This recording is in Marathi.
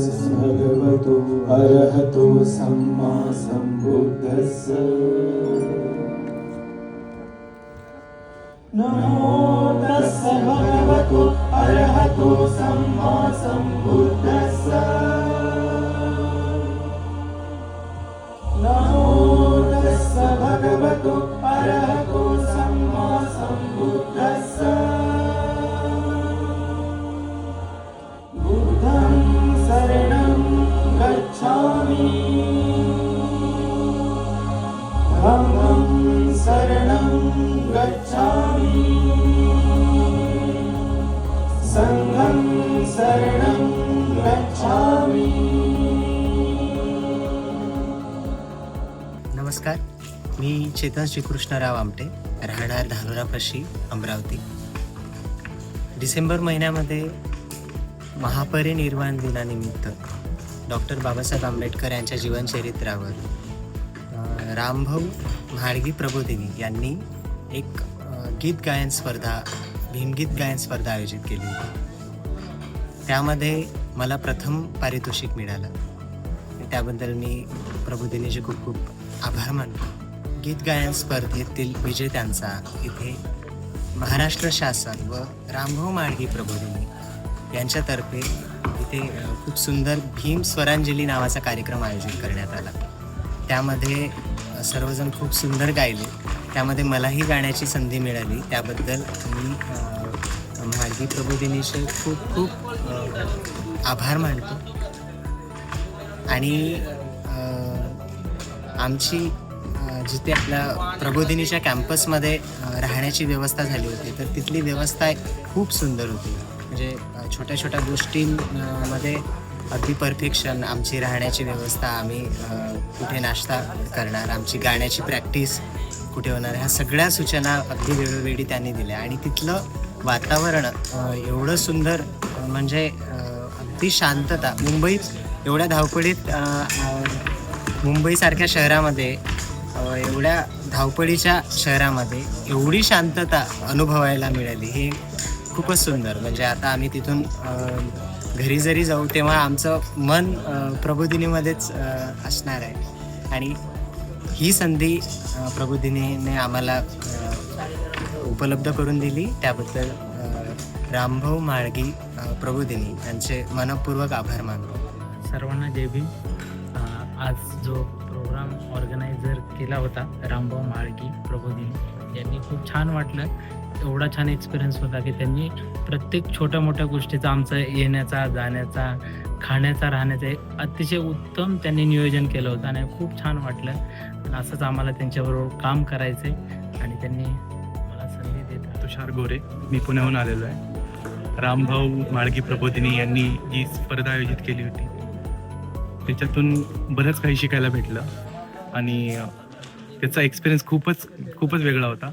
भगवतो अरहतो सम्मा सम्बुद्धस्स। नमो तस्स भगवतो अरहतो सम्मा सम्बुद्धस्स। नमो तस्स भगवतो अरहतो सम्मा सम्बुद्धस्स। बुद्धं शरणं गच्छामि, धम्मं शरणं गच्छामि, संघं शरणं गच्छामि। नमस्कार, मी चेतन श्रीकृष्णराव आमटे, राहणार धानोरापाशी, अमरावती. डिसेंबर महिन्यामध्ये महापरिनिर्वाण दिनानिमित्त डॉक्टर बाबासाहेब आंबेडकर यांच्या जीवनचरित्रावर रामभाऊ म्हाळगी प्रबोधिनी यांनी एक गीत गायन स्पर्धा, भीमगीत गायन स्पर्धा आयोजित केली होती. त्यामध्ये मला प्रथम पारितोषिक मिळालं. त्याबद्दल मी प्रबोधिनीचे खूप खूप आभार मानतो. गीत गायन स्पर्धेतील विजेत्यांचा इथे महाराष्ट्र शासन व रामभाऊ म्हाळगी प्रबोधिनी यांच्यातर्फे इथे खूप सुंदर भीम स्वरांजली नावाचा कार्यक्रम आयोजित करण्यात आला. त्यामध्ये सर्वजण खूप सुंदर गायले. त्यामध्ये मलाही गाण्याची संधी मिळाली. त्याबद्दल मी म्हाळगी प्रबोधिनीचे खूप खूप आभार मानतो. आणि आमची जिथे आपल्या प्रबोधिनीच्या कॅम्पसमध्ये राहण्याची व्यवस्था झाली होती, तर तिथली व्यवस्था खूप सुंदर होती. म्हणजे छोट्या छोट्या गोष्टींमध्ये अगदी परफेक्शन. आमची राहण्याची व्यवस्था, आम्ही कुठे नाश्ता करणार, आमची गाण्याची प्रॅक्टिस कुठे होणार, ह्या सगळ्या सूचना अगदी वेळोवेळी त्यांनी दिल्या. आणि तिथलं वातावरण एवढं सुंदर, म्हणजे अगदी शांतता. मुंबईत एवढ्या धावपळीत, मुंबईसारख्या शहरामध्ये, एवढ्या धावपळीच्या शहरामध्ये एवढी शांतता अनुभवायला मिळाली, हे खूपच सुंदर. म्हणजे आता आम्ही तिथून घरी जरी जाऊ तेव्हा आमचं मन प्रबोधिनीमध्येच असणार आहे. आणि ही संधी प्रबोधिनीने आम्हाला उपलब्ध करून दिली. त्याबद्दल रामभाऊ म्हाळगी प्रबोधिनी यांचे मनपूर्वक आभार मानतो. सर्वांना जय भीम. आज जो प्रोग्राम ऑर्गनायझर केला होता रामभाऊ म्हाळगी प्रबोधिनी यांनी, खूप छान वाटलं. एवढा छान एक्सपिरियन्स होता की त्यांनी प्रत्येक छोट्या मोठ्या गोष्टीचा, आमचा येण्याचा, जाण्याचा, खाण्याचा, राहण्याचा अतिशय उत्तम त्यांनी नियोजन केलं होतं. आणि खूप छान वाटलं. आणि असंच आम्हाला त्यांच्याबरोबर काम करायचं आहे. आणि त्यांनी मला संधी देत. तुषार गोरे, मी पुण्याहून आलेलो आहे. रामभाऊ म्हाळगी प्रबोधिनी यांनी जी स्पर्धा आयोजित केली होती त्याच्यातून बरंच काही शिकायला भेटलं. आणि त्याचा एक्सपिरियन्स खूपच वेगळा होता.